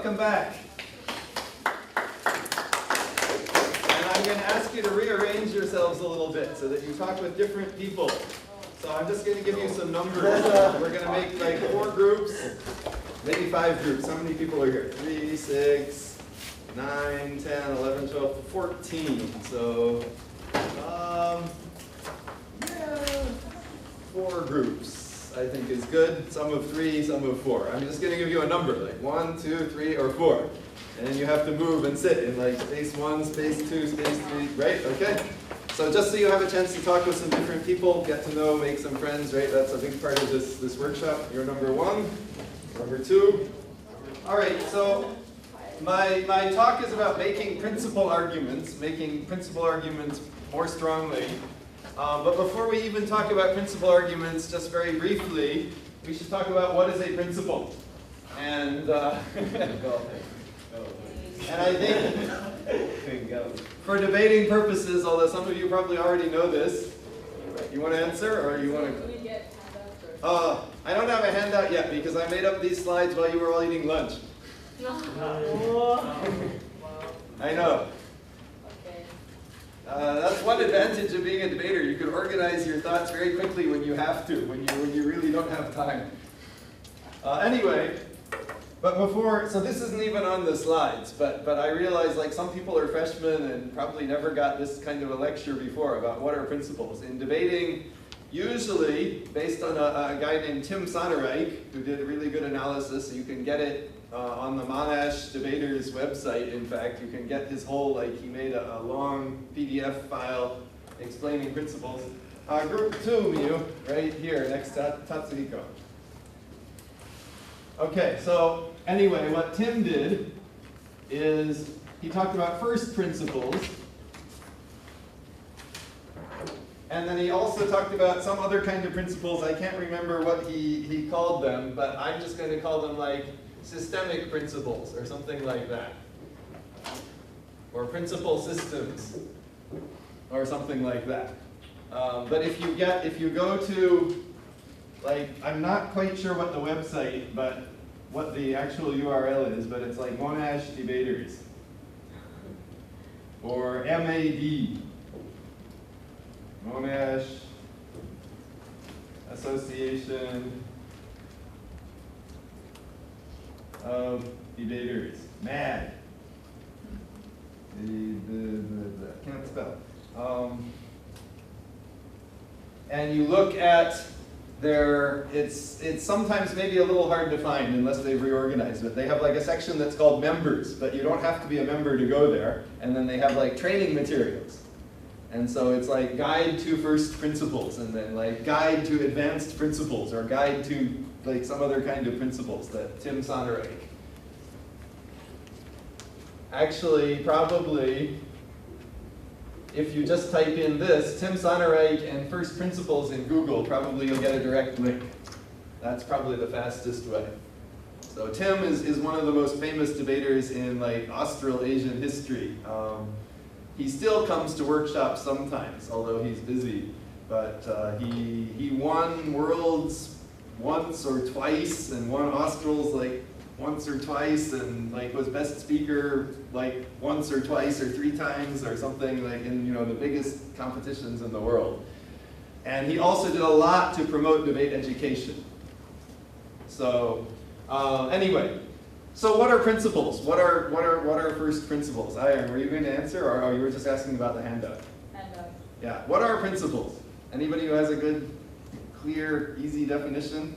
welcome back. And I'm going to ask you to rearrange yourselves a little bit so that you talk with different people. So I'm just going to give you some numbers. We're going to make like 4 groups, maybe 5 groups. How many people are here? 3, 6, 9, 10, 11, 12, 14. So, yeah, 4 groups. I think is good. Some of 3, some of 4. I'm just going to give you a number, like 1, 2, 3, or 4. And then you have to move and sit in like space 1, space 2, space 3, right? Okay? So just so you have a chance to talk with some different people, get to know, make some friends, right? That's a big part of this workshop. You're number 1, number 2. All right, so my talk is about making principal arguments more strongly. But before we even talk about principal arguments, just very briefly, we should talk about what is a principle. And I think for debating purposes, although some of you probably already know this, you want to answer or you want to? I don't have a handout yet because I made up these slides while you were all eating lunch. I know. That's one advantage of being a debater. You can organize your thoughts very quickly when you have to, when you really don't have time. Anyway, but before, so this isn't even on the slides, but I realize like some people are freshmen and probably never got this kind of a lecture before about what are principles. In debating, usually based on a guy named Tim Sonnereich, who did a really good analysis, you can get it on the Monash Debaters website. In fact, you can get his whole, like he made a long PDF file explaining principles. Group 2, Miu, right here next to Tatsuhiko. Okay, so anyway, what Tim did is he talked about first principles, and then he also talked about some other kind of principles. I can't remember what he called them, but I'm just going to call them like systemic principles or something like that, or principal systems or something like that. But if you go to, like, I'm not quite sure what the website, but what the actual URL is, but it's like Monash Debaters or MAD, Monash Association of Debaters, MAD. Can't spell. And you look at their, it's sometimes maybe a little hard to find unless they've reorganized it. They have like a section that's called members, but you don't have to be a member to go there. And then they have like training materials. And so it's like guide to first principles, and then like guide to advanced principles, or guide to like some other kind of principles that Tim Sonnereich. Actually, probably, if you just type in this, Tim Sonnereich and first principles in Google, probably you'll get a direct link. That's probably the fastest way. So Tim is one of the most famous debaters in like Australasian history. He still comes to workshops sometimes, although he's busy. But he won Worlds once or twice, and won Australs like once or twice, and like was best speaker like once or twice or 3 times or something, like in the biggest competitions in the world. And he also did a lot to promote debate education. So anyway, so what are principles? What are first principles? Were you going to answer, or you were just asking about the handout? Handout. Yeah. What are principles? Anybody who has a good, clear, easy definition?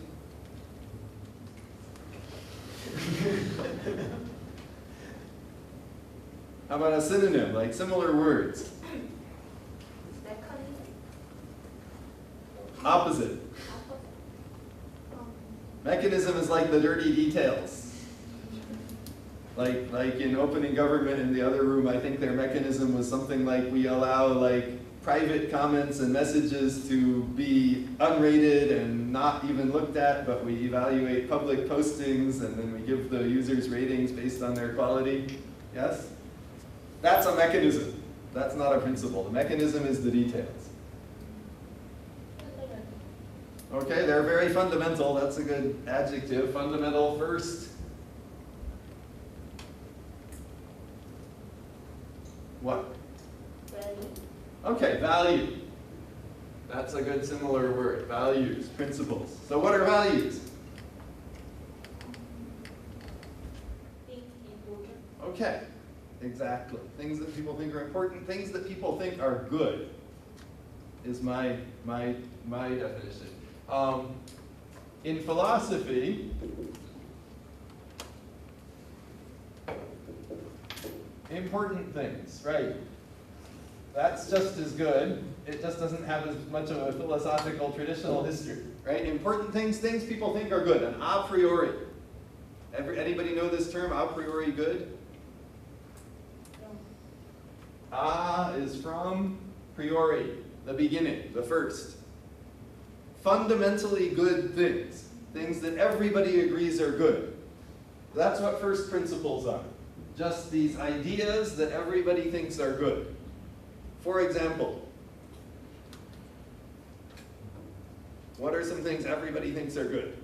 How about a synonym, like similar words? Opposite. Mechanism is like the dirty details. Like in opening government in the other room, I think their mechanism was something like we allow like private comments and messages to be unrated and not even looked at, but we evaluate public postings and then we give the users ratings based on their quality. Yes? That's a mechanism. That's not a principle. The mechanism is the details. Okay, they're very fundamental. That's a good adjective. Fundamental first. What? Value. Okay, value. That's a good similar word. Values, principles. So what are values? Think important. Okay, exactly. Things that people think are important, things that people think are good is my definition. In philosophy, important things, right? That's just as good. It just doesn't have as much of a philosophical traditional history, right? Important things, things people think are good, an a priori. Anybody know this term, a priori good? No. A is from priori, the beginning, the first. Fundamentally good things, things that everybody agrees are good. That's what first principles are. Just these ideas that everybody thinks are good. For example, what are some things everybody thinks are good?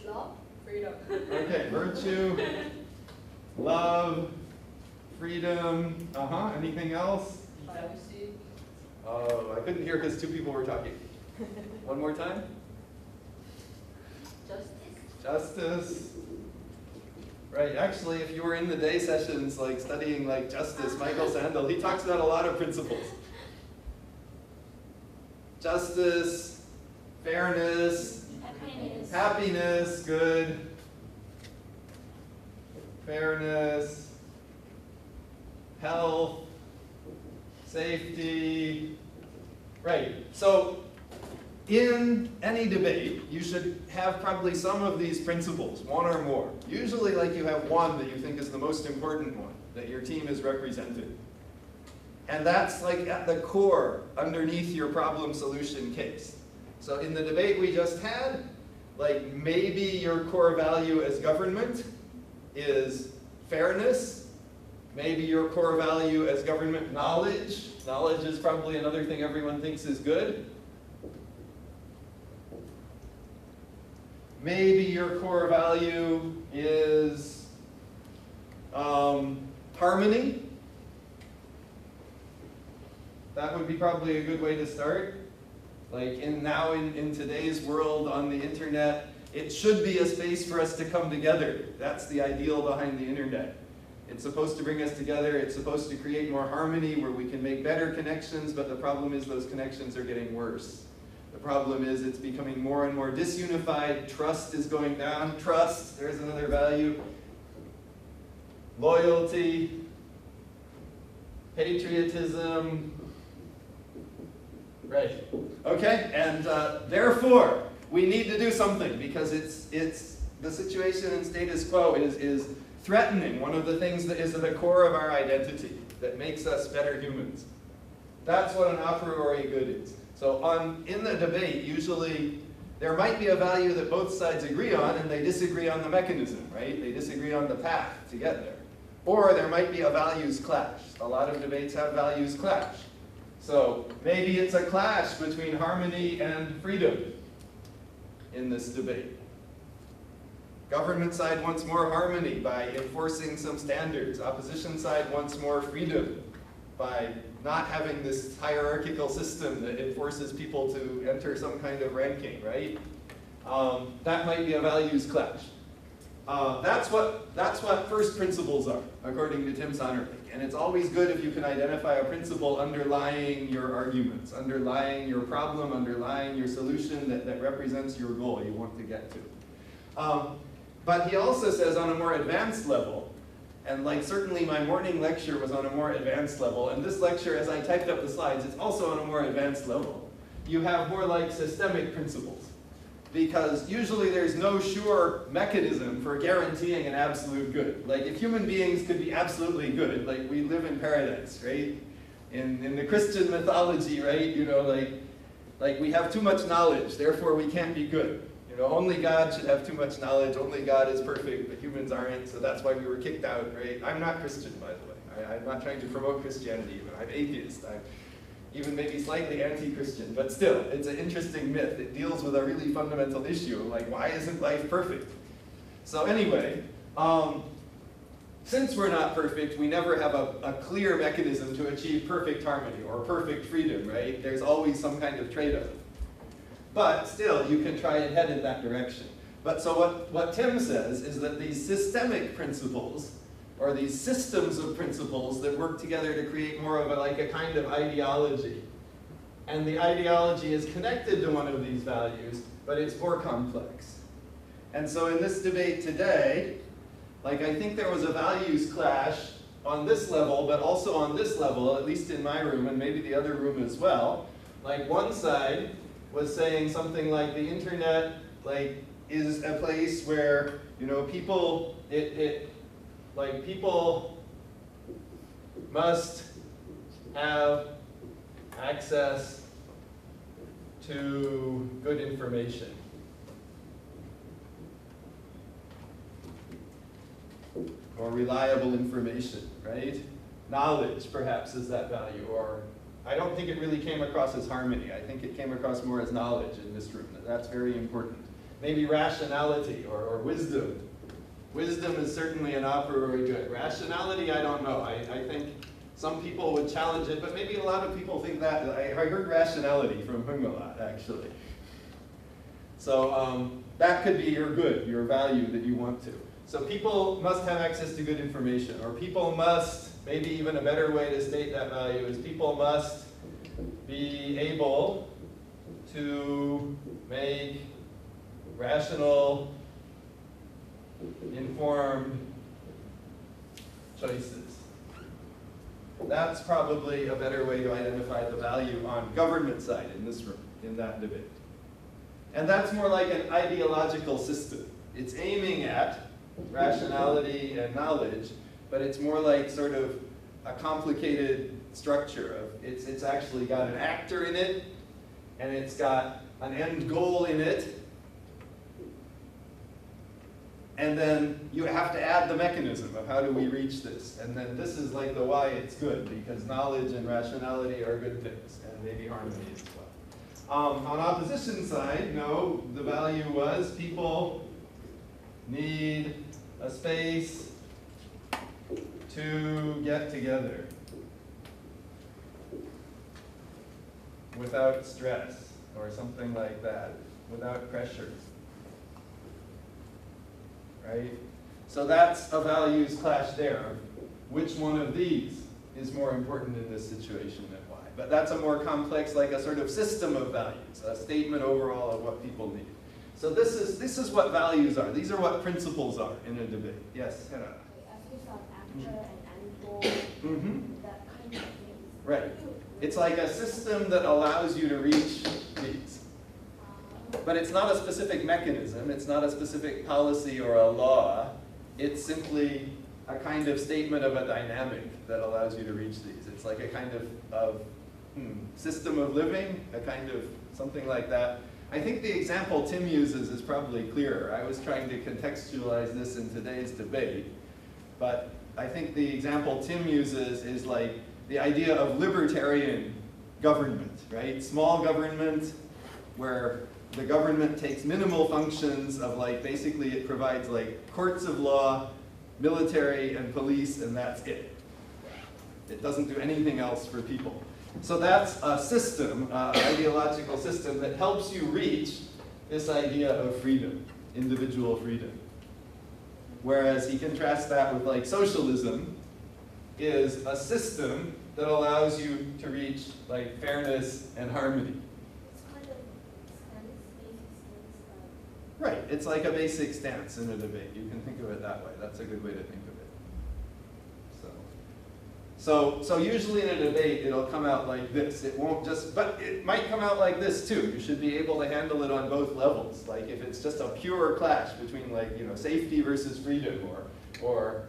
Love. Freedom. Okay, virtue, love, freedom, anything else? Privacy. Oh, I couldn't hear because two people were talking. One more time? Justice. Justice. Right, actually, if you were in the day sessions, like studying like justice, Michael Sandel, he talks about a lot of principles. Justice, fairness, happiness, good, fairness, health, safety, right. So in any debate, you should have probably some of these principles, one or more. Usually like you have one that you think is the most important one, that your team is represented. And that's like at the core, underneath your problem solution case. So in the debate we just had, like maybe your core value as government is fairness. Maybe your core value as government knowledge. Knowledge is probably another thing everyone thinks is good. Maybe your core value is harmony. That would be probably a good way to start. Like in today's world on the internet, it should be a space for us to come together. That's the ideal behind the internet. It's supposed to bring us together. It's supposed to create more harmony where we can make better connections, but the problem is those connections are getting worse. The problem is it's becoming more and more disunified. Trust is going down. Trust, there's another value. Loyalty, patriotism. Right. Okay, and therefore, we need to do something because it's the situation in status quo is threatening one of the things that is at the core of our identity, that makes us better humans. That's what an a priori good is. So in the debate, usually there might be a value that both sides agree on and they disagree on the mechanism, right? They disagree on the path to get there. Or there might be a values clash. A lot of debates have values clash. So maybe it's a clash between harmony and freedom in this debate. Government side wants more harmony by enforcing some standards. Opposition side wants more freedom by not having this hierarchical system that enforces people to enter some kind of ranking, right? That might be a values clash. That's what first principles are, according to Tim Sonnerlich. And it's always good if you can identify a principle underlying your arguments, underlying your problem, underlying your solution that represents your goal you want to get to. But he also says on a more advanced level, and like certainly my morning lecture was on a more advanced level, and this lecture, as I typed up the slides, it's also on a more advanced level. You have more like systemic principles. Because usually there's no sure mechanism for guaranteeing an absolute good. Like if human beings could be absolutely good, like we live in paradise, right? In the Christian mythology, right? You know, like we have too much knowledge, therefore we can't be good. You know, only God should have too much knowledge, only God is perfect, but humans aren't, so that's why we were kicked out, right? I'm not Christian, by the way. I'm not trying to promote Christianity even. I'm atheist. I'm even maybe slightly anti-Christian, but still, it's an interesting myth. It deals with a really fundamental issue, like why isn't life perfect? So anyway, since we're not perfect, we never have a clear mechanism to achieve perfect harmony or perfect freedom, right? There's always some kind of trade-off. But still, you can try and head in that direction. But so what Tim says is that these systemic principles, or these systems of principles that work together to create more of a kind of ideology, and the ideology is connected to one of these values, but it's more complex. And so in this debate today, I think there was a values clash on this level, but also on this level, at least in my room, and maybe the other room as well. One side was saying something like the internet, is a place where, people, people must have access to good information. Or reliable information, right? Knowledge, perhaps, is that value. Or I don't think it really came across as harmony. I think it came across more as knowledge in this room. That's very important. Maybe rationality or wisdom. Wisdom is certainly an a priori good. Rationality, I don't know. I think some people would challenge it, but maybe a lot of people think that. I heard rationality from Hung a lot, actually. So that could be your good, your value that you want to. So people must have access to good information, or people must, maybe even a better way to state that value is people must be able to make rational, informed choices. That's probably a better way to identify the value on government side in this room, in that debate. And that's more like an ideological system. It's aiming at rationality and knowledge, but it's more like sort of a complicated structure of it's actually got an actor in it, and it's got an end goal in it, and then you have to add the mechanism of how do we reach this, and then this is like the why it's good, because knowledge and rationality are good things, and maybe harmony as well. On opposition side, no, the value was people need a space to get together without stress or something like that, without pressure, right? So that's a values clash there. Which one of these is more important in this situation than why? But that's a more complex, like a sort of system of values, a statement overall of what people need. So this is what values are. These are what principles are in a debate. Yes, Hera? As you saw, actor and end goal, that kind of thing. Right. It's like a system that allows you to reach these. But it's not a specific mechanism. It's not a specific policy or a law. It's simply a kind of statement of a dynamic that allows you to reach these. It's like a kind of system of living, a kind of something like that. I think the example Tim uses is probably clearer. I was trying to contextualize this in today's debate, but I think the example Tim uses is like the idea of libertarian government, right? Small government where the government takes minimal functions of basically it provides courts of law, military, and police, and that's it. It doesn't do anything else for people. So that's a system, ideological system that helps you reach this idea of freedom, individual freedom. Whereas he contrasts that with socialism is a system that allows you to reach fairness and harmony. It's kind of basic stance. Right, it's like a basic stance in a debate. You can think of it that way. That's a good way to think of it. So usually in a debate, it'll come out like this. It won't just, but it might come out like this too. You should be able to handle it on both levels. Like if it's just a pure clash between safety versus freedom, or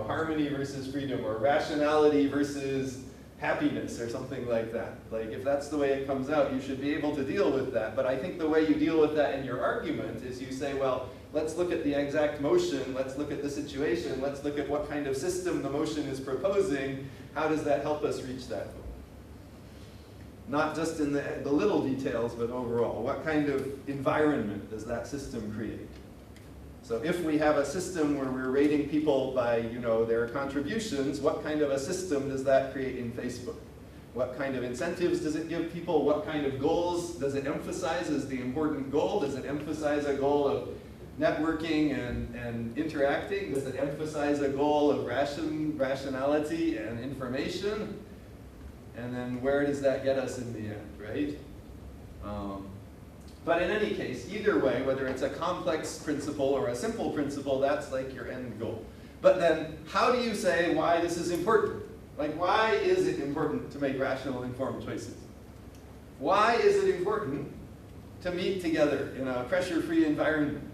harmony versus freedom, or rationality versus happiness, or something like that. If that's the way it comes out, you should be able to deal with that. But I think the way you deal with that in your argument is you say, well, let's look at the exact motion, let's look at the situation, let's look at what kind of system the motion is proposing, how does that help us reach that goal? Not just in the little details, but overall. What kind of environment does that system create? So if we have a system where we're rating people by, their contributions, what kind of a system does that create in Facebook? What kind of incentives does it give people? What kind of goals does it emphasize as the important goal? Does it emphasize a goal of networking and interacting? Does it emphasize a goal of rationality and information? And then where does that get us in the end, right? But in any case, either way, whether it's a complex principle or a simple principle, that's like your end goal. But then how do you say why this is important? Like, why is it important to make rational, informed choices? Why is it important to meet together in a pressure-free environment?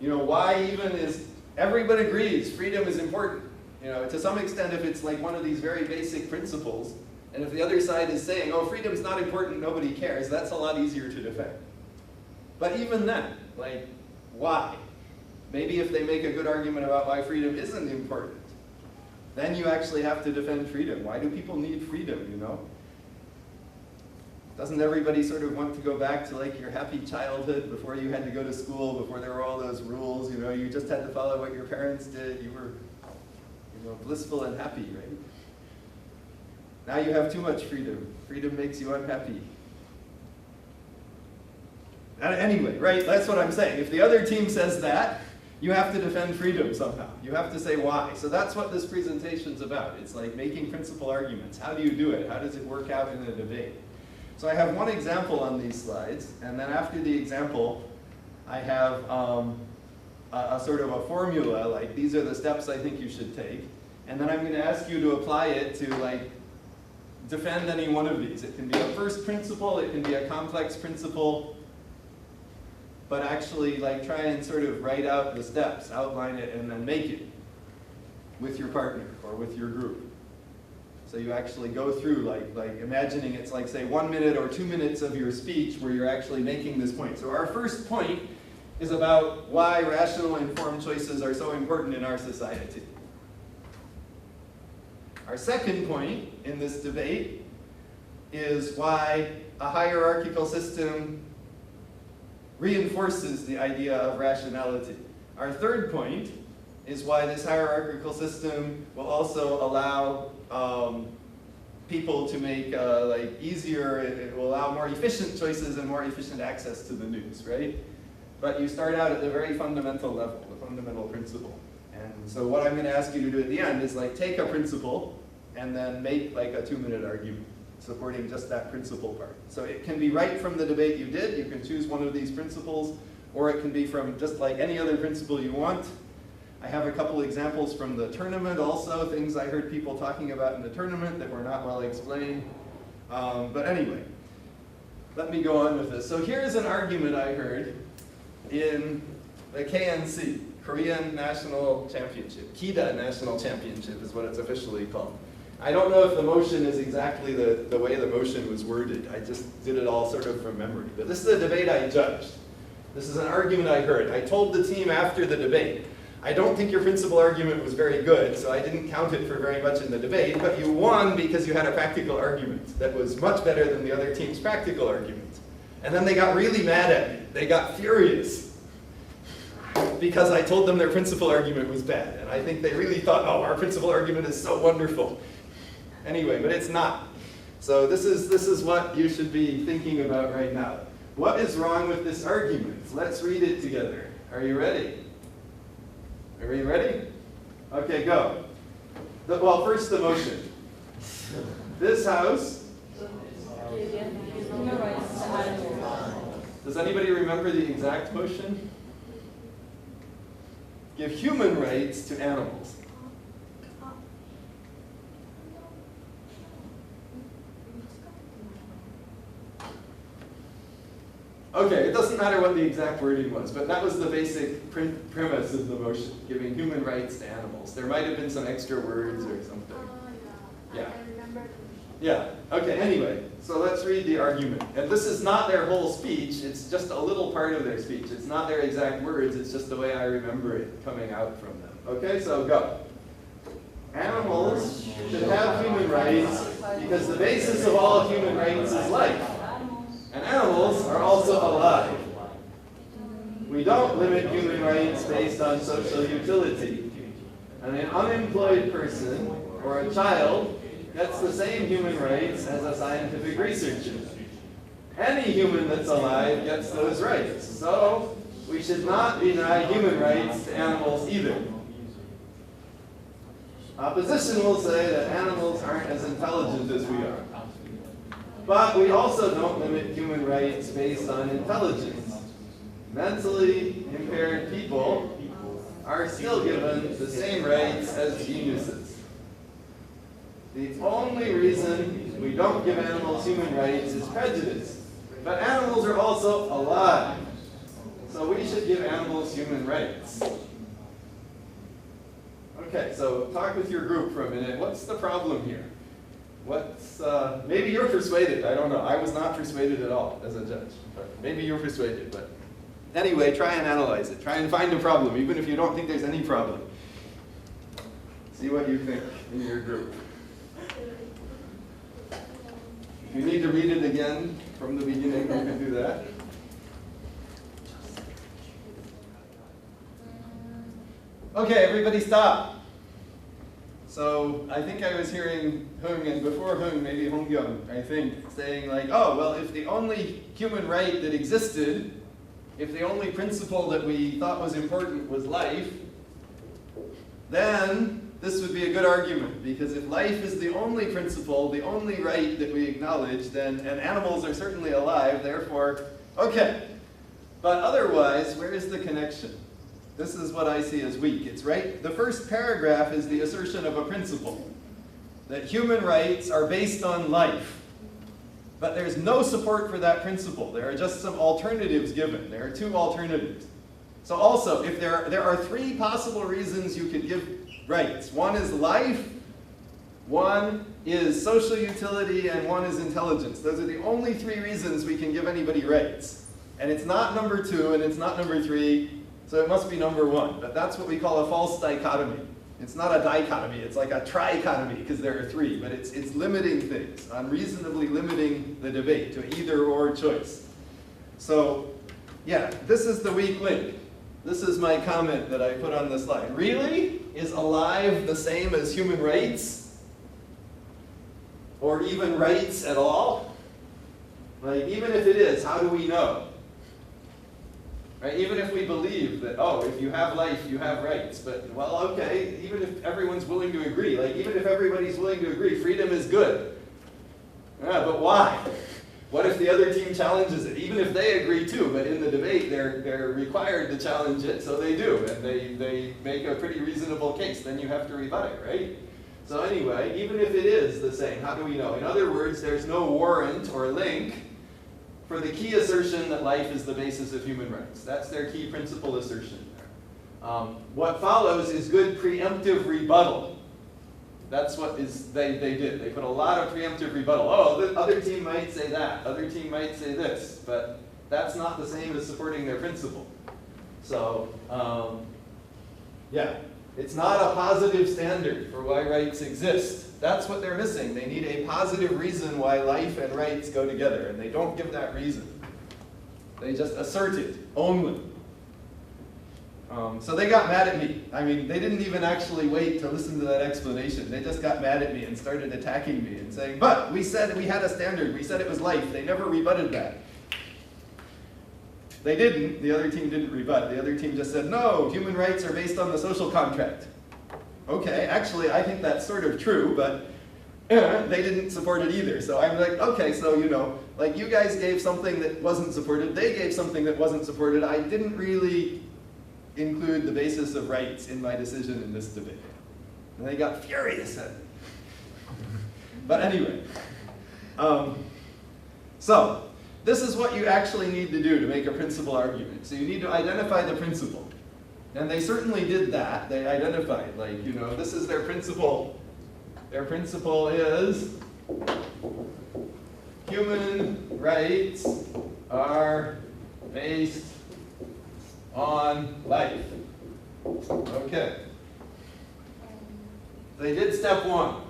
Why even is, everybody agrees freedom is important. To some extent, if it's like one of these very basic principles, and if the other side is saying, oh, freedom's not important, nobody cares, that's a lot easier to defend. But even then, like, why? Maybe if they make a good argument about why freedom isn't important, then you actually have to defend freedom. Why do people need freedom, Doesn't everybody sort of want to go back to like your happy childhood before you had to go to school, before there were all those rules, you just had to follow what your parents did, you were, blissful and happy, right? Now you have too much freedom. Freedom makes you unhappy. Anyway, right, that's what I'm saying. If the other team says that, you have to defend freedom somehow. You have to say why. So that's what this presentation's about. It's like making principal arguments. How do you do it? How does it work out in a debate? So I have one example on these slides, and then after the example, I have a sort of a formula, like these are the steps I think you should take. And then I'm going to ask you to apply it to like defend any one of these. It can be a first principle, it can be a complex principle, but actually like try and sort of write out the steps, outline it, and then make it with your partner or with your group. So you actually go through like imagining it's like say 1 minute or 2 minutes of your speech where you're actually making this point. So our first point is about why rational informed choices are so important in our society. Our second point in this debate is why a hierarchical system reinforces the idea of rationality. Our third point is why this hierarchical system will also allow people to make easier, it will allow more efficient choices and more efficient access to the news, right? But you start out at the very fundamental level, the fundamental principle. And so what I'm going to ask you to do at the end is like take a principle and then make like a 2-minute argument supporting just that principle part. So it can be right from the debate you did, you can choose one of these principles, or it can be from just like any other principle you want. I have a couple examples from the tournament also, things I heard people talking about in the tournament that were not well explained. But anyway, let me go on with this. So here's an argument I heard in the KNC, Korean National Championship. KIDA National Championship is what it's officially called. I don't know if the motion is exactly the way the motion was worded. I just did it all sort of from memory. But this is a debate I judged. This is an argument I heard. I told the team after the debate, I don't think your principal argument was very good, so I didn't count it for very much in the debate, but you won because you had a practical argument that was much better than the other team's practical argument. And then they got really mad at me. They got furious because I told them their principal argument was bad. And I think they really thought, oh, our principal argument is so wonderful. Anyway, but it's not. So this is what you should be thinking about right now. What is wrong with this argument? Let's read it together. Are you ready? Are you ready? Okay, go. Well, first the motion. This house. Does anybody remember the exact motion? Give human rights to animals. Okay, it doesn't matter what the exact wording was, but that was the basic premise of the motion, giving human rights to animals. There might have been some extra words or something. Yeah. I remember. Yeah, okay, anyway, so let's read the argument. And this is not their whole speech, it's just a little part of their speech. It's not their exact words, it's just the way I remember it coming out from them. Okay, so go. Animals should have human rights because the basis of all human rights is life. And animals are also alive. We We don't limit human rights based on social utility. And an unemployed person or a child gets the same human rights as a scientific researcher. Any human that's alive gets those rights. So we should not deny human rights to animals either. Opposition will say that animals aren't as intelligent as we are. But we also don't limit human rights based on intelligence. Mentally impaired people are still given the same rights as geniuses. The only reason we don't give animals human rights is prejudice. But animals are also alive. So we should give animals human rights. Okay, so talk with your group for a minute. What's the problem here? Maybe you're persuaded. I don't know. I was not persuaded at all as a judge. But maybe you're persuaded. But anyway, try and analyze it. Try and find a problem, even if you don't think there's any problem. See what you think in your group. If you need to read it again from the beginning, you can do that. Okay, everybody stop. So I think I was hearing Hung, and before Hung, maybe Hong Young, I think, saying like, oh, well, if the only human right that existed, if the only principle that we thought was important was life, then this would be a good argument. Because if life is the only principle, the only right that we acknowledge, then, and animals are certainly alive, therefore, okay. But otherwise, where is the connection? This is what I see as weak. It's right. The first paragraph is the assertion of a principle, that human rights are based on life. But there's no support for that principle. There are just some alternatives given. There are two alternatives. So also, if there are three possible reasons you could give rights. One is life, one is social utility, and one is intelligence. Those are the only three reasons we can give anybody rights. And it's not number two, and it's not number three, so it must be number one. But that's what we call a false dichotomy. It's not a dichotomy, it's like a trichotomy, because there are three, but it's limiting things, unreasonably limiting the debate to either or choice. So, yeah, this is the weak link. This is my comment that I put on the slide. Really? Is alive the same as human rights? Or even rights at all? Like, even if it is, how do we know? Right? Even if we believe that, oh, if you have life, you have rights. But, well, okay, even if everyone's willing to agree, like, even if everybody's willing to agree, freedom is good. Yeah, but why? What if the other team challenges it? Even if they agree too, but in the debate they're required to challenge it, so they do, and they make a pretty reasonable case. Then you have to rebut it, right? So anyway, even if it is the same, how do we know? In other words, there's no warrant or link for the key assertion that life is the basis of human rights. That's their key principle assertion. What follows is good preemptive rebuttal. That's what they did. They put a lot of preemptive rebuttal. Oh, the other team might say that. Other team might say this. But that's not the same as supporting their principle. So, yeah. It's not a positive standard for why rights exist. That's what they're missing. They need a positive reason why life and rights go together. And they don't give that reason. They just assert it only. So they got mad at me. I mean, they didn't even actually wait to listen to that explanation. They just got mad at me and started attacking me and saying, but we said we had a standard. We said it was life. They never rebutted that. They didn't. The other team didn't rebut. The other team just said, no, human rights are based on the social contract. Okay, actually, I think that's sort of true, but they didn't support it either. So I'm like, okay, so, you know, like you guys gave something that wasn't supported. They gave something that wasn't supported. I didn't really include the basis of rights in my decision in this debate. And they got furious at it. But anyway, so this is what you actually need to do to make a principle argument. So you need to identify the principle. And they certainly did that. They identified, like, you know, this is their principle. Their principle is human rights are based on life. Okay. They did step one.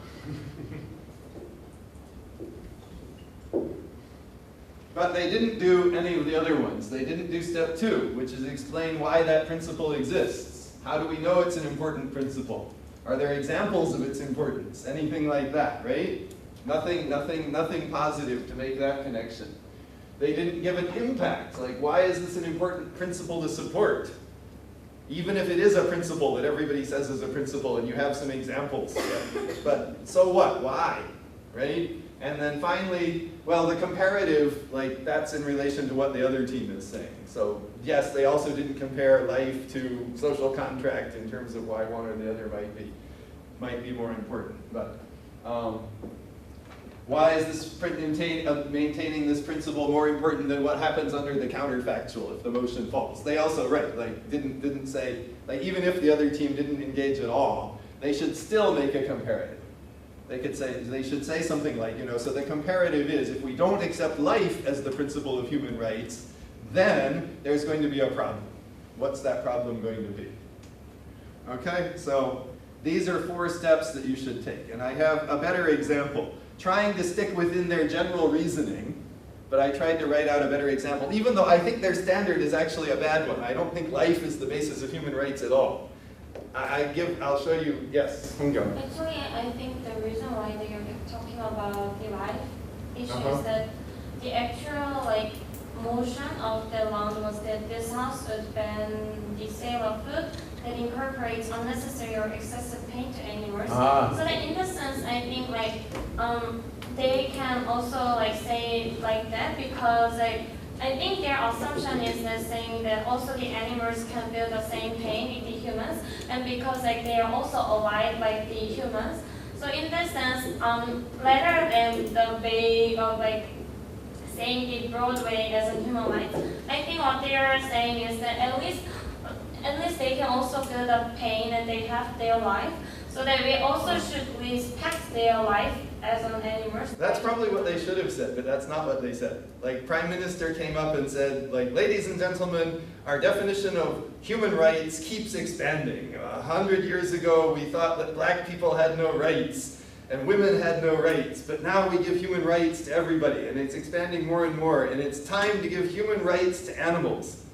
But they didn't do any of the other ones. They didn't do step 2, which is explain why that principle exists. How do we know it's an important principle? Are there examples of its importance? Anything like that, right? Nothing positive to make that connection. They didn't give an impact, like why is this an important principle to support? Even if it is a principle that everybody says is a principle and you have some examples. But so what? Why? Right? And then finally, well, the comparative, like that's in relation to what the other team is saying. So yes, they also didn't compare life to social contract in terms of why one or the other might be more important. But why is this maintaining this principle more important than what happens under the counterfactual if the motion falls? They also, right, like didn't say, like even if the other team didn't engage at all, they should still make a comparative. They should say something like, so the comparative is, if we don't accept life as the principle of human rights, then there's going to be a problem. What's that problem going to be? Okay, so these are 4 steps that you should take. And I have a better example. Trying to stick within their general reasoning, but I tried to write out a better example, even though I think their standard is actually a bad one. I don't think life is the basis of human rights at all. I'll show you, yes, Hong-Kyung. Actually, I think the reason why they are talking about the life issue Uh-huh. is that the actual motion of the law was that this house would ban the sale of food that incorporates unnecessary or excessive pain to animals. Ah. So that in the sense, I think they can also say like that because I think their assumption is that saying that also the animals can feel the same pain with the humans, and because they are also alive like the humans. So in that sense, rather than the way of saying the broad way as a human rights, I think what they are saying is that at least they can also feel the pain and they have their life, so that we also should respect their life as an animal. That's probably what they should have said, but that's not what they said. Prime Minister came up and said, ladies and gentlemen, our definition of human rights keeps expanding. 100 years ago, we thought that black people had no rights and women had no rights, but now we give human rights to everybody, and it's expanding more and more, and it's time to give human rights to animals.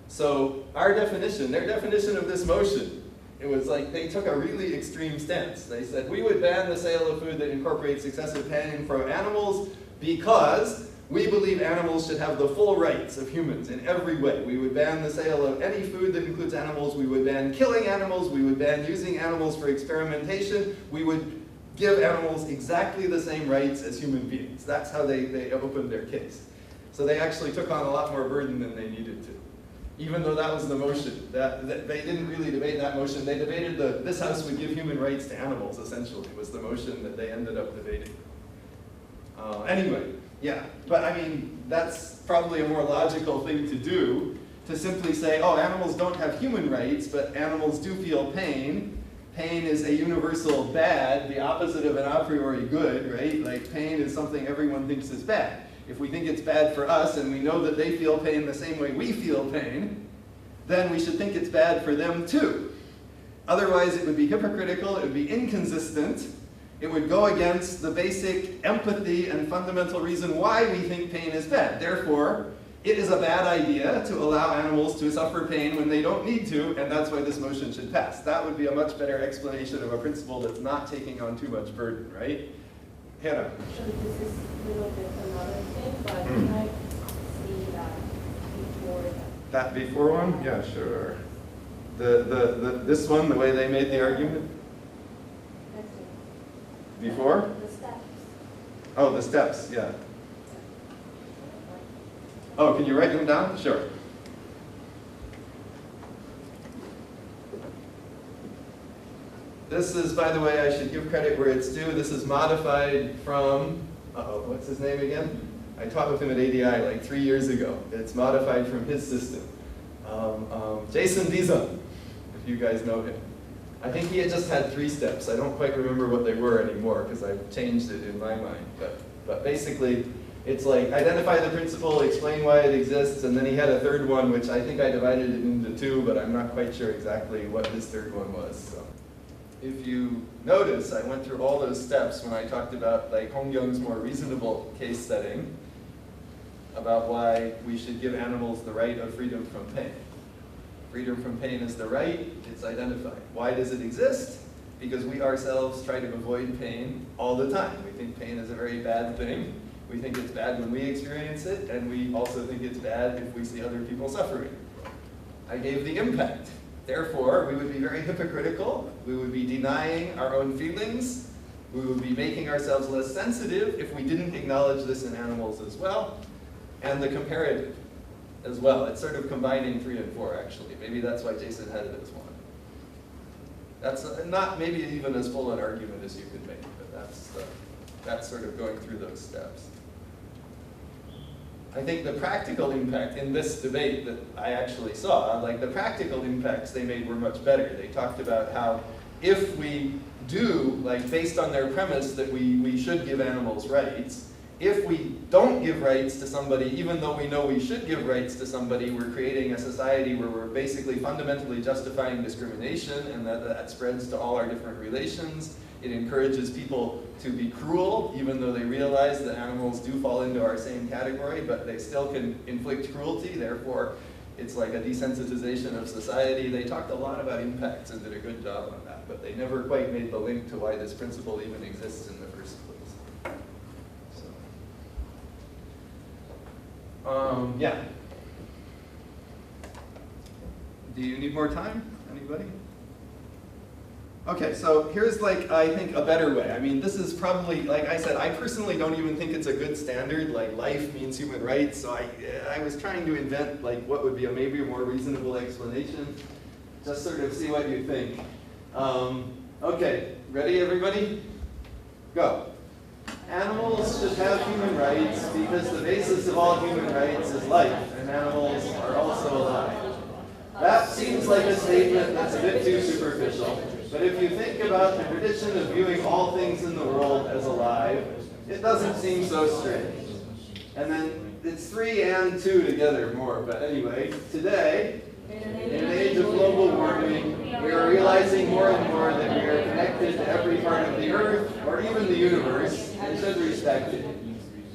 So our definition, their definition of this motion, it was they took a really extreme stance. They said, we would ban the sale of food that incorporates excessive pain from animals because we believe animals should have the full rights of humans in every way. We would ban the sale of any food that includes animals. We would ban killing animals. We would ban using animals for experimentation. We would give animals exactly the same rights as human beings. That's how they opened their case. So they actually took on a lot more burden than they needed to. Even though that was the motion, that they didn't really debate that motion. They debated this house would give human rights to animals, essentially, was the motion that they ended up debating. Anyway, yeah, but I mean, that's probably a more logical thing to do, to simply say, oh, animals don't have human rights, but animals do feel pain. Pain is a universal bad, the opposite of an a priori good, right? Pain is something everyone thinks is bad. If we think it's bad for us and we know that they feel pain the same way we feel pain, then we should think it's bad for them too. Otherwise, it would be hypocritical, it would be inconsistent, it would go against the basic empathy and fundamental reason why we think pain is bad. Therefore, it is a bad idea to allow animals to suffer pain when they don't need to, and that's why this motion should pass. That would be a much better explanation of a principle that's not taking on too much burden, right? Hannah. Actually, this is a little bit another thing, but can I see that before that? That before one? Yeah, sure. This one, the way they made the argument? Next one. Before? The steps. Oh, the steps, yeah. Oh, can you write them down? Sure. This is, by the way, I should give credit where it's due. This is modified from, what's his name again? I taught with him at ADI 3 years ago. It's modified from his system. Jason Dizon, if you guys know him. I think he had just had 3 steps. I don't quite remember what they were anymore because I've changed it in my mind. But basically, it's identify the principle, explain why it exists, and then he had a third one, which I think I divided it into 2, but I'm not quite sure exactly what his third one was. So. If you notice, I went through all those steps when I talked about Hong-Kyung's more reasonable case setting. about why we should give animals the right of freedom from pain. Freedom from pain is the right, it's identified. Why does it exist? Because we ourselves try to avoid pain all the time. We think pain is a very bad thing. We think it's bad when we experience it, and we also think it's bad if we see other people suffering. I gave the impact. Therefore, we would be very hypocritical. We would be denying our own feelings. We would be making ourselves less sensitive if we didn't acknowledge this in animals as well. And the comparative as well. It's sort of combining 3 and 4, actually. Maybe that's why Jason had it as 1. That's not maybe even as full an argument as you could make, but that's sort of going through those steps. I think the practical impact in this debate that I actually saw, like the practical impacts they made were much better. They talked about how if we do, like based on their premise that we should give animals rights, if we don't give rights to somebody, even though we know we should give rights to somebody, we're creating a society where we're basically fundamentally justifying discrimination, and that spreads to all our different relations. It encourages people to be cruel, even though they realize that animals do fall into our same category, but they still can inflict cruelty. Therefore, it's like a desensitization of society. They talked a lot about impacts and did a good job on that, but they never quite made the link to why this principle even exists in the first place. So, yeah. Do you need more time? Anybody? Okay, so here's like, I think, a better way. I mean, this is probably, like I said, I personally don't even think it's a good standard, like life means human rights, so I was trying to invent like what would be a maybe a more reasonable explanation. Just sort of see what you think. Okay, ready everybody? Go. Animals should have human rights because the basis of all human rights is life, and animals are also alive. That seems like a statement that's a bit too superficial. But if you think about the tradition of viewing all things in the world as alive, it doesn't seem so strange. And then it's 3 and 2 together more, but anyway, today, in an age of global warming, we are realizing more and more that we are connected to every part of the earth, or even the universe, and should respect it.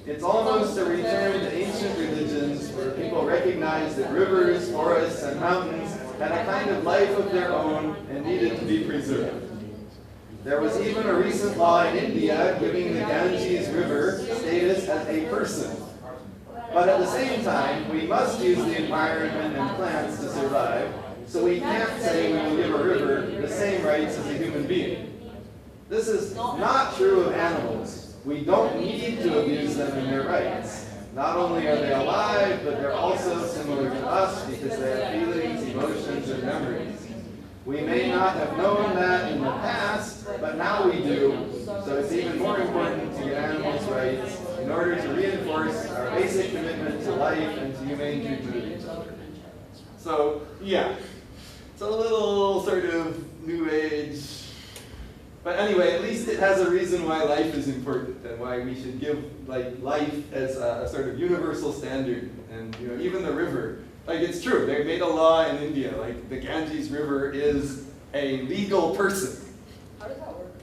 It's almost a return to ancient religions where people recognize that rivers, forests, and mountains had a kind of life of their own and needed to be preserved. There was even a recent law in India giving the Ganges River status as a person. But at the same time, we must use the environment and plants to survive, so we can't say we will give a river the same rights as a human being. This is not true of animals. We don't need to abuse them in their rights. Not only are they alive, but they're also similar to us because they have feelings, emotions, and memories. We may not have known that in the past, but now we do, so it's even more important to give animals rights in order to reinforce our basic commitment to life and to humane treatment of each other. So, yeah, it's a little sort of new age. But anyway, at least it has a reason why life is important and why we should give like life as a sort of universal standard. And you know, even the river, like it's true, they made a law in India, like the Ganges River is a legal person. How does that work?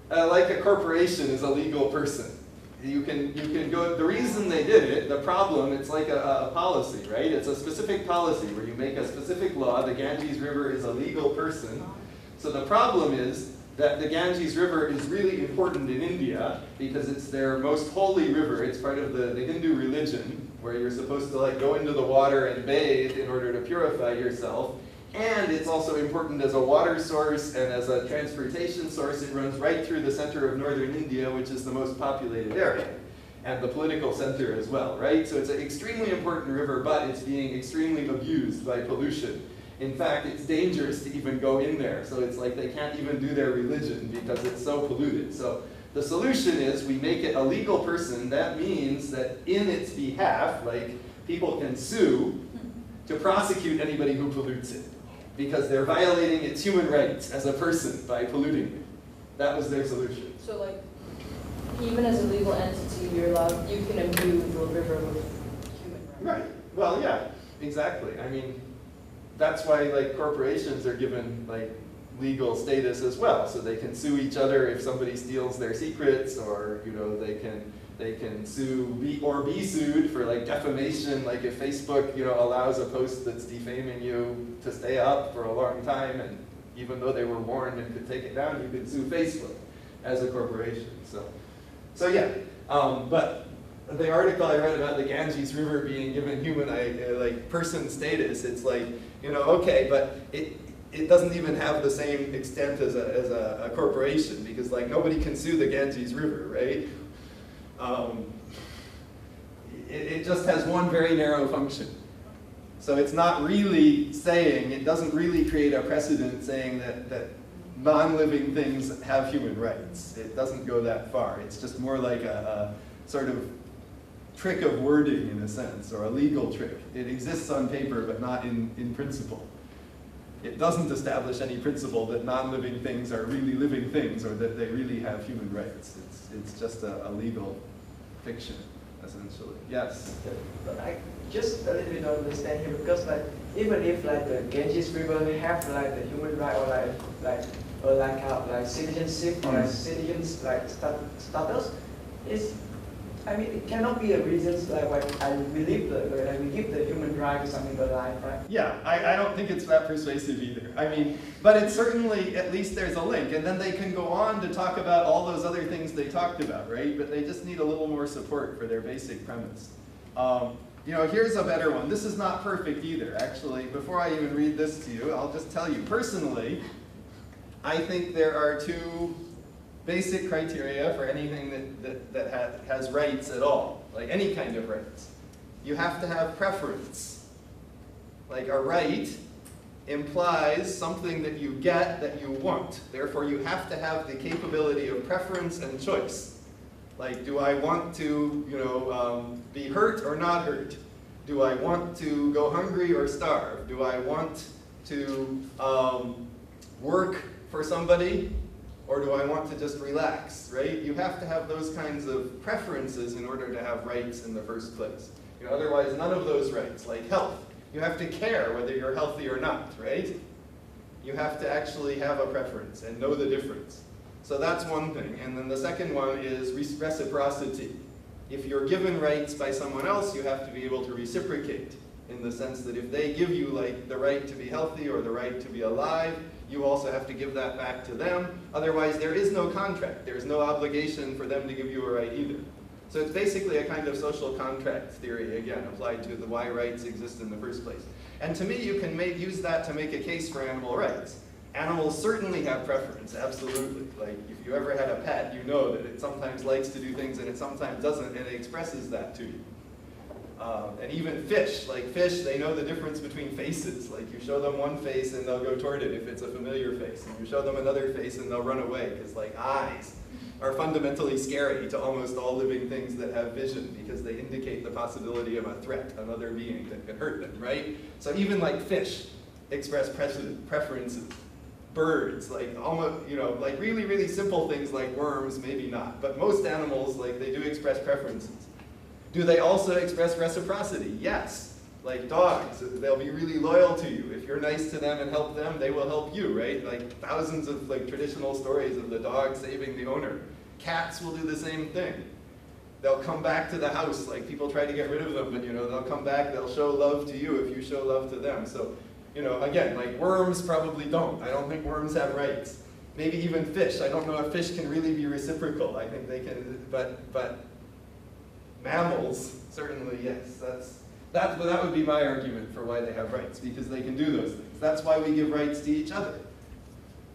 Like a corporation is a legal person. You can go, the reason they did it, the problem, it's like a policy, right? It's a specific policy where you make a specific law, the Ganges River is a legal person. So the problem is that the Ganges River is really important in India because it's their most holy river. It's part of the Hindu religion where you're supposed to like go into the water and bathe in order to purify yourself. And it's also important as a water source and as a transportation source. It runs right through the center of northern India, which is the most populated area, and the political center as well, right? So it's an extremely important river, but it's being extremely abused by pollution. In fact, it's dangerous to even go in there. So it's like they can't even do their religion because it's so polluted. So the solution is we make it a legal person. That means that in its behalf, like people can sue to prosecute anybody who pollutes it because they're violating its human rights as a person by polluting it. That was their solution. So like, even as a legal entity, you're allowed, you can imbue the river with human rights. Right. Well, yeah, exactly. I mean, that's why like corporations are given like legal status as well, so they can sue each other if somebody steals their secrets, or you know they can They can sue or be sued for like defamation, like if Facebook, allows a post that's defaming you to stay up for a long time, and even though they were warned and could take it down, you could sue Facebook as a corporation. So yeah, but the article I read about the Ganges River being given human person status, it's like, okay, but it doesn't even have the same extent as a corporation, because like nobody can sue the Ganges River, right? It just has one very narrow function. So it's not really saying, it doesn't really create a precedent saying that non-living things have human rights. It doesn't go that far. It's just more like a sort of trick of wording in a sense, or a legal trick. It exists on paper, but not in principle. It doesn't establish any principle that non-living things are really living things, or that they really have human rights. It's just a legal fiction, essentially. Yes? But I just a little bit don't understand here, because like even if like the Ganges River have like the human right, or like citizenship, or like citizens like status, it cannot be a reason like when I believe that we give the human right to something alive, right? Yeah, I don't think it's that persuasive either. But it's certainly, at least there's a link, and then they can go on to talk about all those other things they talked about, right? But they just need a little more support for their basic premise. Here's a better one. This is not perfect either, actually. Before I even read this to you, I'll just tell you, personally, I think there are two basic criteria for anything that has rights at all, like any kind of rights. You have to have preference. Like a right implies something that you get that you want. Therefore, you have to have the capability of preference and choice. Like, do I want to, be hurt or not hurt? Do I want to go hungry or starve? Do I want to work for somebody? Or do I want to just relax, right? You have to have those kinds of preferences in order to have rights in the first place. Otherwise, none of those rights, like health, you have to care whether you're healthy or not, right? You have to actually have a preference and know the difference. So that's one thing. And then the second one is reciprocity. If you're given rights by someone else, you have to be able to reciprocate, in the sense that if they give you like the right to be healthy or the right to be alive, you also have to give that back to them. Otherwise, there is no contract. There's no obligation for them to give you a right either. So it's basically a kind of social contract theory, again, applied to the why rights exist in the first place. And to me, you can use that to make a case for animal rights. Animals certainly have preference, absolutely. Like, if you ever had a pet, you know that it sometimes likes to do things and it sometimes doesn't, and it expresses that to you. And even fish, they know the difference between faces. Like, you show them one face and they'll go toward it if it's a familiar face. And you show them another face and they'll run away, because like eyes are fundamentally scary to almost all living things that have vision, because they indicate the possibility of a threat, another being that can hurt them, right? So even like fish express preferences. Birds, like almost, like really, really simple things like worms, maybe not. But most animals, like, they do express preferences. Do they also express reciprocity? Yes. Like dogs, they'll be really loyal to you. If you're nice to them and help them, they will help you, right? Like thousands of like traditional stories of the dog saving the owner. Cats will do the same thing. They'll come back to the house, like people try to get rid of them, but they'll come back, they'll show love to you if you show love to them. So, again, like worms probably don't. I don't think worms have rights. Maybe even fish. I don't know if fish can really be reciprocal. I think they can, but mammals, certainly, yes. That would be my argument for why they have rights, because they can do those things. That's why we give rights to each other.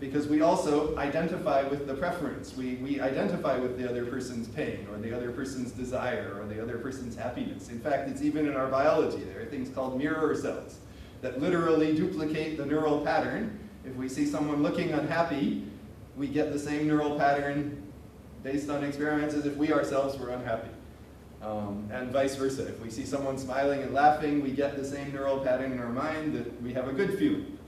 Because we also identify with the preference. We identify with the other person's pain, or the other person's desire, or the other person's happiness. In fact, it's even in our biology. There are things called mirror cells that literally duplicate the neural pattern. If we see someone looking unhappy, we get the same neural pattern based on experiments as if we ourselves were unhappy. And vice versa. If we see someone smiling and laughing, we get the same neural pattern in our mind that we have a good feeling.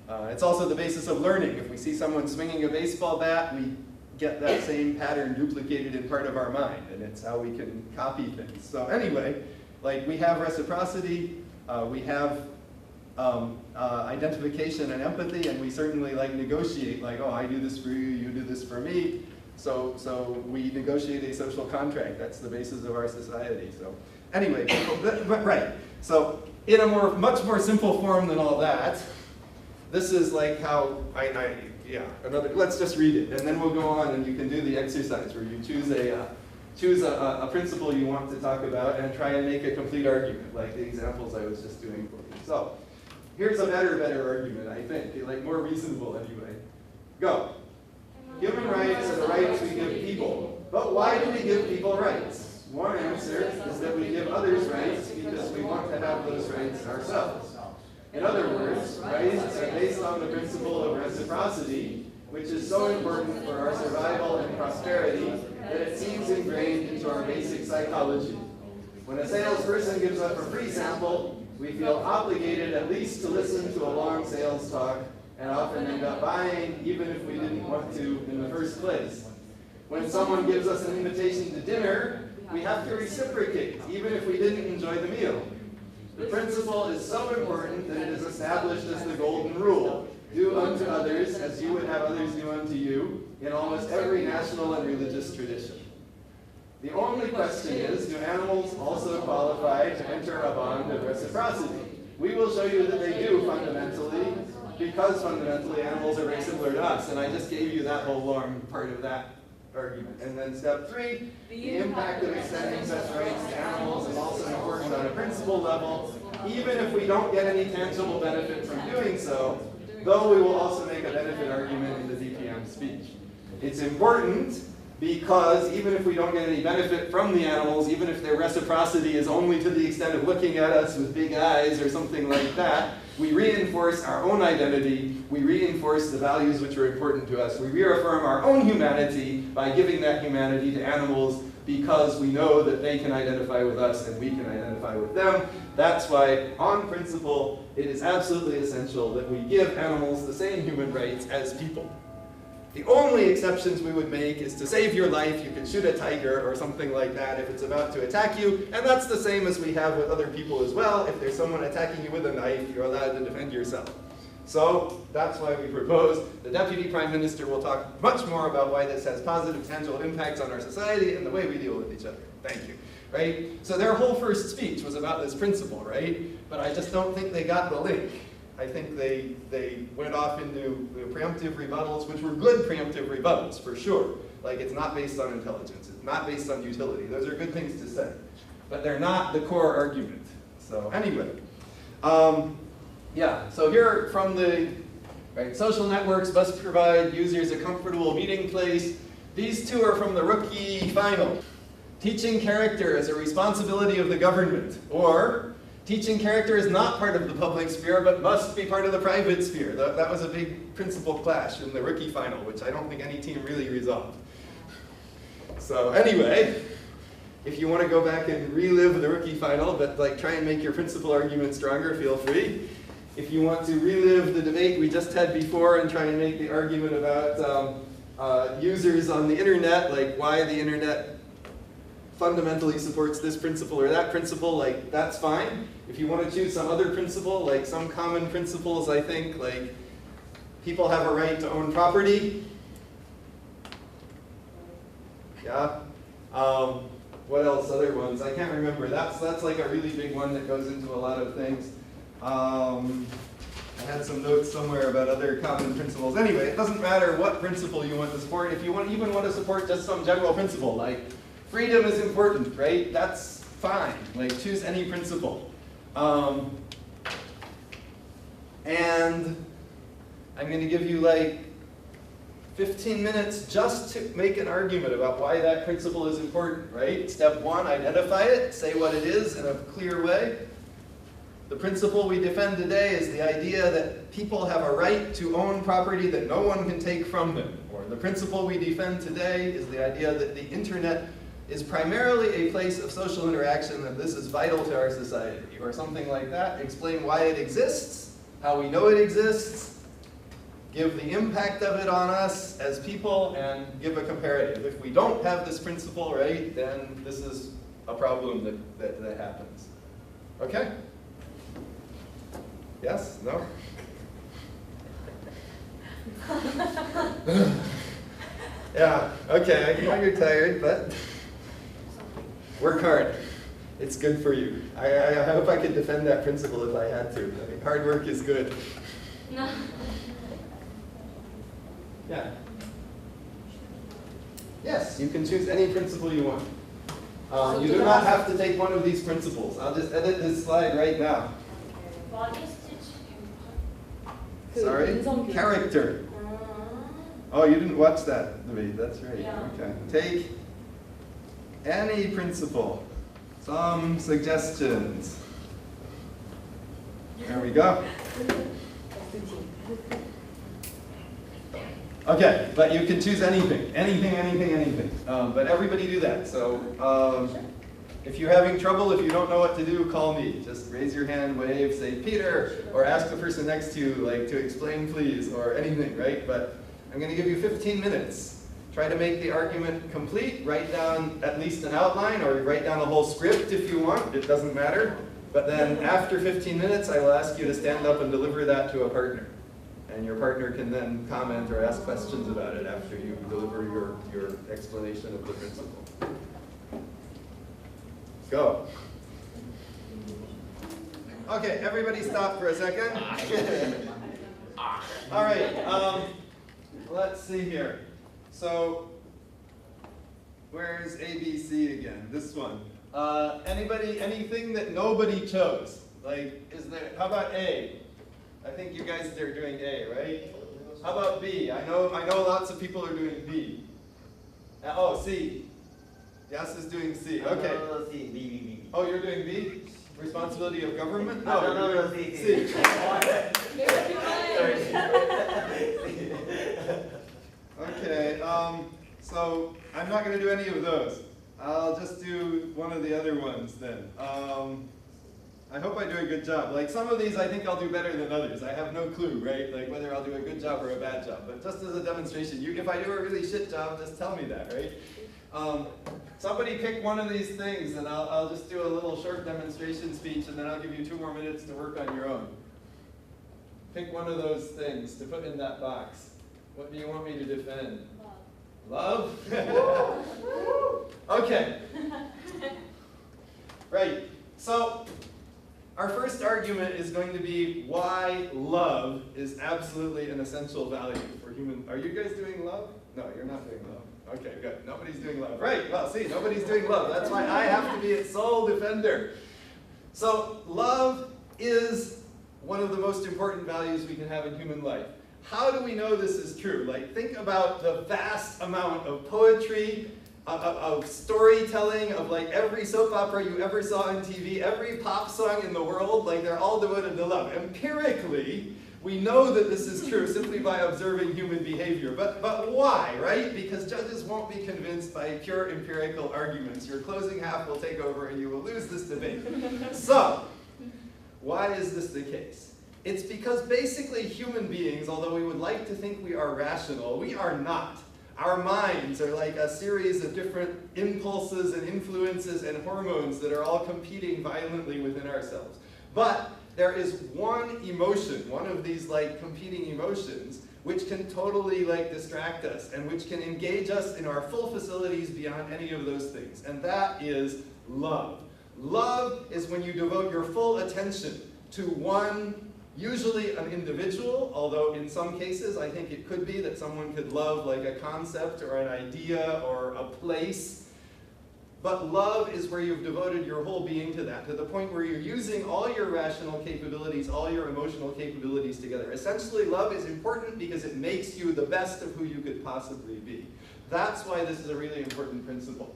It's also the basis of learning. If we see someone swinging a baseball bat, we get that same pattern duplicated in part of our mind, and it's how we can copy things. So anyway, like, we have reciprocity, we have identification and empathy, and we certainly like negotiate, like, oh, I do this for you, you do this for me. So we negotiate a social contract. That's the basis of our society. So anyway, right. So in a much more simple form than all that, this is like how let's just read it, and then we'll go on and you can do the exercise where you choose a principle you want to talk about and try and make a complete argument, like the examples I was just doing for you. So here's a better argument, I think, like more reasonable anyway. Go. Human rights are the rights we give people. But why do we give people rights? One answer is that we give others rights because we want to have those rights ourselves. In other words, rights are based on the principle of reciprocity, which is so important for our survival and prosperity that it seems ingrained into our basic psychology. When a salesperson gives up a free sample, we feel obligated at least to listen to a long sales talk and often end up buying even if we didn't want to in the first place. When someone gives us an invitation to dinner, we have to reciprocate even if we didn't enjoy the meal. The principle is so important that it is established as the golden rule. Do unto others as you would have others do unto you in almost every national and religious tradition. The only question is, do animals also qualify to enter a bond of reciprocity? We will show you that they do fundamentally, because fundamentally animals are very similar to us, and I just gave you that whole long part of that argument. And then step 3, the impact of extending such rights to animals is also important on a principle level, even if we don't get any tangible benefit from doing so, though we will also make a benefit argument in the DPM speech. It's important because even if we don't get any benefit from the animals, even if their reciprocity is only to the extent of looking at us with big eyes or something like that, we reinforce our own identity, we reinforce the values which are important to us, we reaffirm our own humanity by giving that humanity to animals because we know that they can identify with us and we can identify with them. That's why, on principle, it is absolutely essential that we give animals the same human rights as people. The only exceptions we would make is to save your life, you can shoot a tiger or something like that if it's about to attack you, and that's the same as we have with other people as well. If there's someone attacking you with a knife, you're allowed to defend yourself. So that's why we propose the Deputy Prime Minister will talk much more about why this has positive, tangible impacts on our society and the way we deal with each other. Thank you. Right? So their whole first speech was about this principle, right? But I just don't think they got the link. I think they went off into preemptive rebuttals, which were good preemptive rebuttals, for sure. Like, it's not based on intelligence. It's not based on utility. Those are good things to say. But they're not the core argument. So anyway. So here from the social networks must provide users a comfortable meeting place. These two are from the rookie final. Teaching character is a responsibility of the government. Or, teaching character is not part of the public sphere, but must be part of the private sphere. That was a big principle clash in the rookie final, which I don't think any team really resolved. So anyway, if you want to go back and relive the rookie final, but try and make your principle argument stronger, feel free. If you want to relive the debate we just had before and try and make the argument about users on the internet, like why the internet fundamentally supports this principle or that principle, that's fine. If you want to choose some other principle, some common principles, I think, people have a right to own property. Yeah. What else? Other ones? I can't remember. That's like a really big one that goes into a lot of things. I had some notes somewhere about other common principles. Anyway, it doesn't matter what principle you want to support. If you even want to support just some general principle, like freedom is important, right? That's fine. Choose any principle. And I'm going to give you 15 minutes just to make an argument about why that principle is important, right? Step 1, identify it, say what it is in a clear way. The principle we defend today is the idea that people have a right to own property that no one can take from them. Or the principle we defend today is the idea that the internet is primarily a place of social interaction and this is vital to our society, or something like that. Explain why it exists, how we know it exists, give the impact of it on us as people, and give a comparative. If we don't have this principle, right, then this is a problem that happens. Okay? Yes? No? Yeah, okay, I know you're tired, but work hard. It's good for you. I hope I could defend that principle if I had to. I mean, hard work is good. No. Yeah. Yes, you can choose any principle you want. You do not have to take one of these principles. I'll just edit this slide right now. Body stitch. Sorry? Character. Oh, you didn't watch that debate. That's right. Yeah. Okay. Take any principle. Some suggestions. There we go. Okay, but you can choose anything. Anything. But everybody do that. So if you're having trouble, if you don't know what to do, call me. Just raise your hand, wave, say Peter, or ask the person next to you, like, to explain please, or anything, right? But I'm going to give you 15 minutes. Try to make the argument complete. Write down at least an outline, or write down a whole script if you want. It doesn't matter. But then after 15 minutes, I will ask you to stand up and deliver that to a partner. And your partner can then comment or ask questions about it after you deliver your explanation of the principle. Go. Okay, everybody stop for a second. All right, let's see here. So, where's ABC again? This one. Anybody, anything that nobody chose? Like, is there, how about A? I think you guys are doing A, right? How about B? I know lots of people are doing B. Oh, C. Yas is doing C. Okay. No, C. B. Oh, you're doing B? Responsibility of government? No, C. Okay, so I'm not going to do any of those. I'll just do one of the other ones then. I hope I do a good job. Like, some of these I think I'll do better than others. I have no clue, right? Like, whether I'll do a good job or a bad job. But just as a demonstration, if I do a really shit job, just tell me that, right? Somebody pick one of these things, and I'll just do a little short demonstration speech, and then I'll give you 2 more minutes to work on your own. Pick one of those things to put in that box. What do you want me to defend? Love? Okay. Right. So, our first argument is going to be why love is absolutely an essential value for human. Are you guys doing love? No, you're not doing love. Okay, good. Nobody's doing love. Right. Well, see, nobody's doing love. That's why I have to be its sole defender. So, love is one of the most important values we can have in human life. How do we know this is true? Like, think about the vast amount of poetry, of storytelling, of like every soap opera you ever saw on TV, every pop song in the world, like they're all devoted to love. Empirically, we know that this is true simply by observing human behavior. But why, right? Because judges won't be convinced by pure empirical arguments. Your closing half will take over and you will lose this debate. So, why is this the case? It's because basically human beings, although we would like to think we are rational, we are not. Our minds are like a series of different impulses and influences and hormones that are all competing violently within ourselves. But there is one emotion, one of these like competing emotions, which can totally like distract us and which can engage us in our full facilities beyond any of those things. And that is love. Love is when you devote your full attention to one, usually an individual, although in some cases I think it could be that someone could love like a concept or an idea or a place. But love is where you've devoted your whole being to that, to the point where you're using all your rational capabilities, all your emotional capabilities together. Essentially, love is important because it makes you the best of who you could possibly be. That's why this is a really important principle.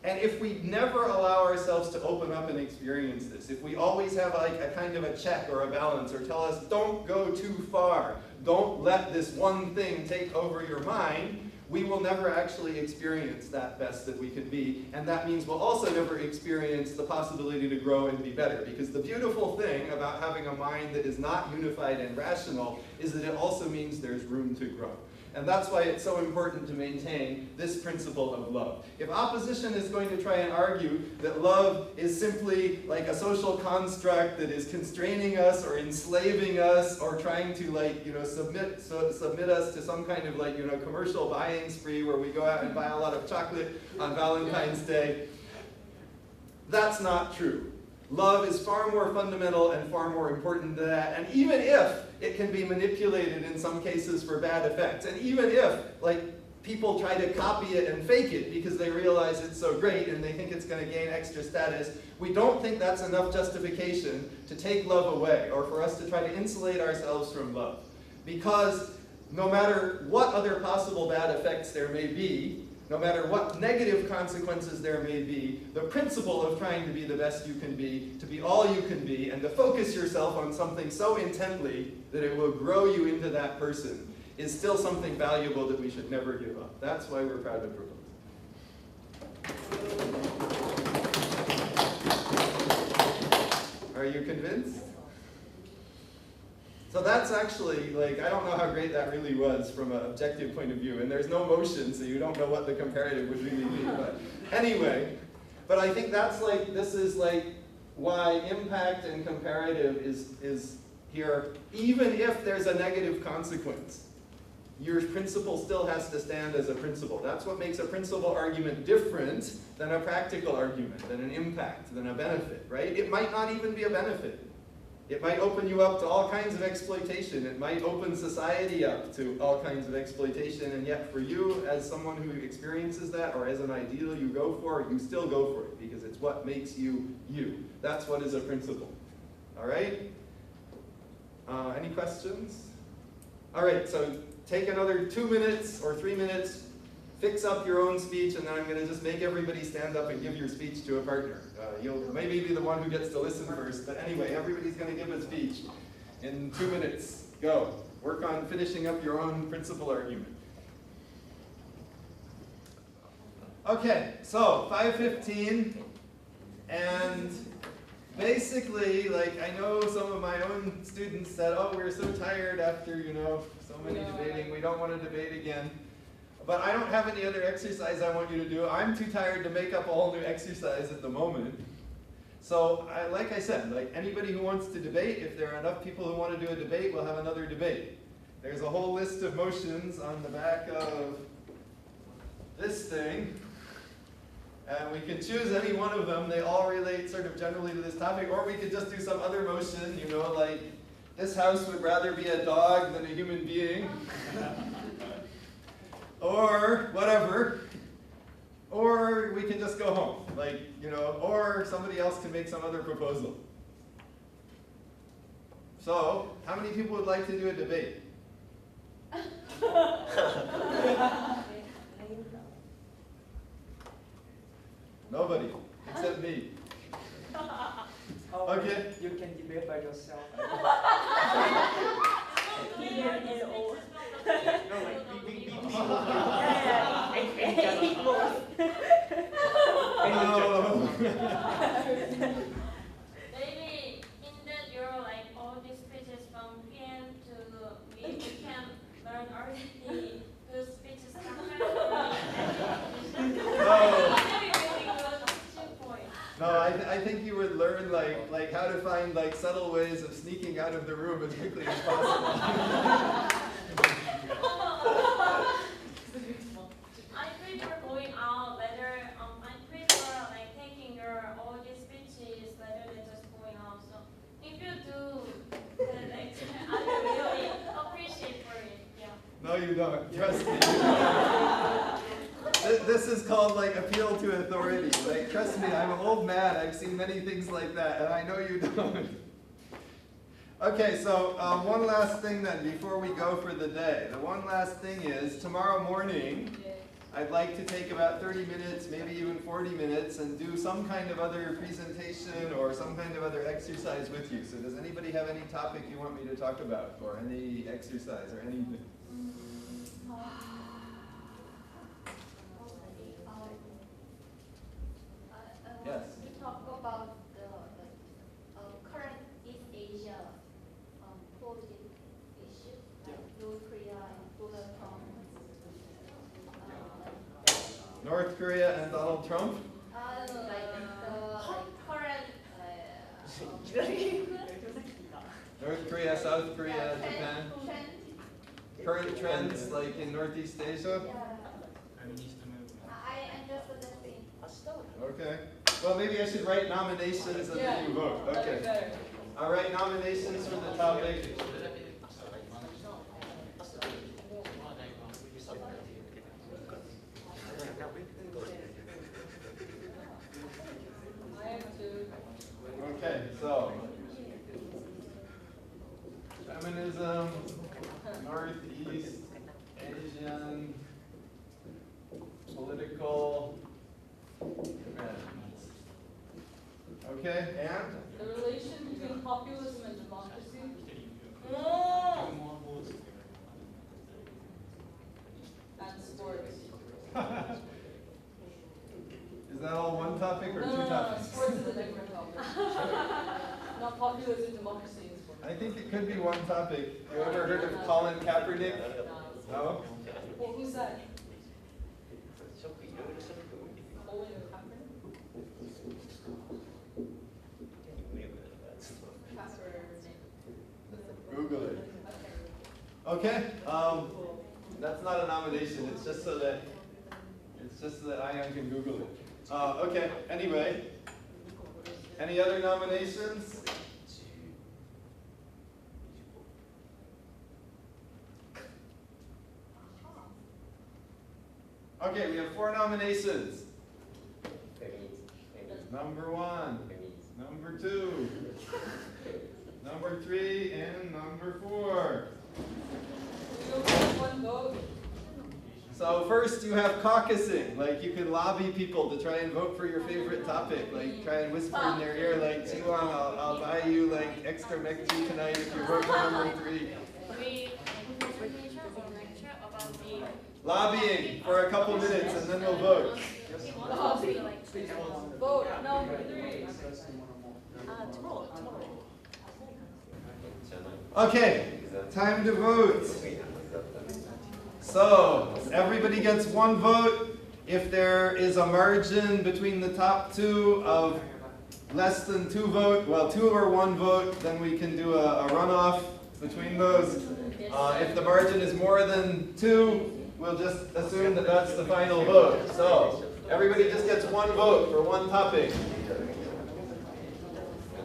And if we never allow ourselves to open up and experience this, if we always have like a kind of a check or a balance, or tell us, don't go too far, don't let this one thing take over your mind, we will never actually experience that best that we could be. And that means we'll also never experience the possibility to grow and be better. Because the beautiful thing about having a mind that is not unified and rational is that it also means there's room to grow. And that's why it's so important to maintain this principle of love. If opposition is going to try and argue that love is simply like a social construct that is constraining us or enslaving us or trying to submit us to some kind of commercial buying spree where we go out and buy a lot of chocolate on Valentine's Day, that's not true. Love is far more fundamental and far more important than that. And even if it can be manipulated in some cases for bad effects, and even if people try to copy it and fake it because they realize it's so great and they think it's going to gain extra status, we don't think that's enough justification to take love away or for us to try to insulate ourselves from love. Because no matter what other possible bad effects there may be, no matter what negative consequences there may be, the principle of trying to be the best you can be, to be all you can be, and to focus yourself on something so intently that it will grow you into that person is still something valuable that we should never give up. That's why we're proud to propose. Are you convinced? So that's actually, I don't know how great that really was from an objective point of view, and there's no motion, so you don't know what the comparative would really be, but anyway. But I think that's this is why impact and comparative is here, even if there's a negative consequence. Your principle still has to stand as a principle. That's what makes a principle argument different than a practical argument, than an impact, than a benefit, right? It might not even be a benefit. It might open you up to all kinds of exploitation. It might open society up to all kinds of exploitation, and yet for you, as someone who experiences that, or as an ideal you go for, you still go for it, because it's what makes you, you. That's what is a principle. All right? Any questions? All right, so take another 2 minutes or 3 minutes, fix up your own speech, and then I'm going to just make everybody stand up and give your speech to a partner. You'll maybe be the one who gets to listen first, but anyway, everybody's going to give a speech in 2 minutes. Go. Work on finishing up your own principle argument. Okay, so 5:15, and basically, I know some of my own students said, oh, we're so tired after, so many debating, we don't want to debate again. But I don't have any other exercise I want you to do. I'm too tired to make up a whole new exercise at the moment. So, like I said, anybody who wants to debate, if there are enough people who want to do a debate, we'll have another debate. There's a whole list of motions on the back of this thing. And we can choose any one of them. They all relate sort of generally to this topic. Or we could just do some other motion, this house would rather be a dog than a human being. Or whatever. Or we can just go home. Or somebody else can make some other proposal. So, how many people would like to do a debate? Nobody, except me. Okay. You can debate by yourself. Maybe in that you're all these speeches from PM to we can learn already good speeches No, I think you would learn like how to find subtle ways of sneaking out of the room as quickly as possible. I prefer going out better. I prefer taking your all these speeches rather than just going out. So if you do, I really appreciate for it. Yeah. No, you don't. Trust me. This is called appeal to authority. Trust me, I'm an old man. I've seen many things like that, and I know you don't. Okay, so one last thing then before we go for the day. The one last thing is tomorrow morning, I'd like to take about 30 minutes, maybe even 40 minutes, and do some kind of other presentation or some kind of other exercise with you. So does anybody have any topic you want me to talk about, or any exercise or anything? Yes. We talk about the current East Asia political issues like North Korea and Buddha and Donald Trump? North Korea, South Korea, Japan. Current trends like in Northeast Asia? I understood the thing. Okay. Well, maybe I should write nominations and then you vote. Okay. I'll write nominations for the topic. I have two. Okay, so feminism, Northeast Asian, political trends. Okay, and? The relation between populism and democracy. And sports. Is that all one topic or two No, topics? sports is a different topic. Not populism, democracy, and sports. I think it could be one topic. You ever heard of Colin Kaepernick? No? Well, who's that? Colin Kaepernick? Google it. Okay. That's not a nomination. It's just so that Ian can Google it. Okay. Anyway, any other nominations? Okay, we have 4 nominations. Number 1, number 2, number 3, and number 4. We don't have one vote. So first you have caucusing, like you can lobby people to try and vote for your favorite topic, like try and whisper in their ear like, Ewha, I'll buy you like extra mech tea tonight if you vote for number 3. Presentation or lecture about the Lobbying for a couple minutes and then we'll vote. Vote number 3. Okay, time to vote. So, everybody gets 1 vote. If there is a margin between the top 2 of less than 2 votes, well, 2 or 1 vote, then we can do a runoff between those. If the margin is more than 2, we'll just assume that that's the final vote. So, everybody just gets 1 vote for 1 topic.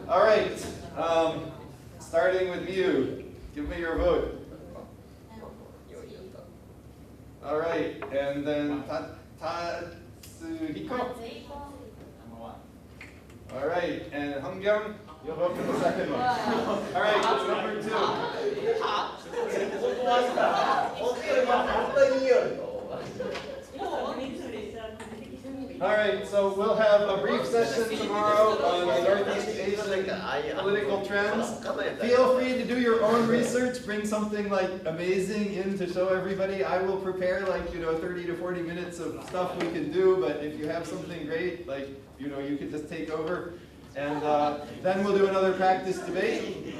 All right, starting with you. Give me your vote. All right, and then Tatsuhiko. All right, and Hongkyung, you'll vote for the second one. All right, number 2. All right, so we'll have a brief session tomorrow on the Northeast Asian political trends. Feel free to do your own research. Bring something like amazing in to show everybody. I will prepare 30 to 40 minutes of stuff we can do. But if you have something great, you can just take over. And then we'll do another practice debate.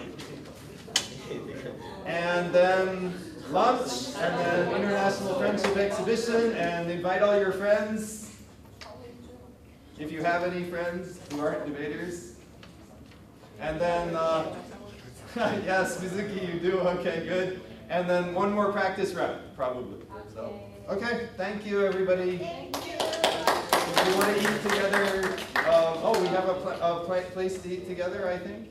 And then lunch, and then International Friendship Exhibition, and invite all your friends. If you have any friends who aren't debaters. And then, yes, Mizuki, you do, okay, good. And then 1 more practice round, probably. So, okay, thank you, everybody. Thank you. If you want to eat together, we have a place to eat together, I think.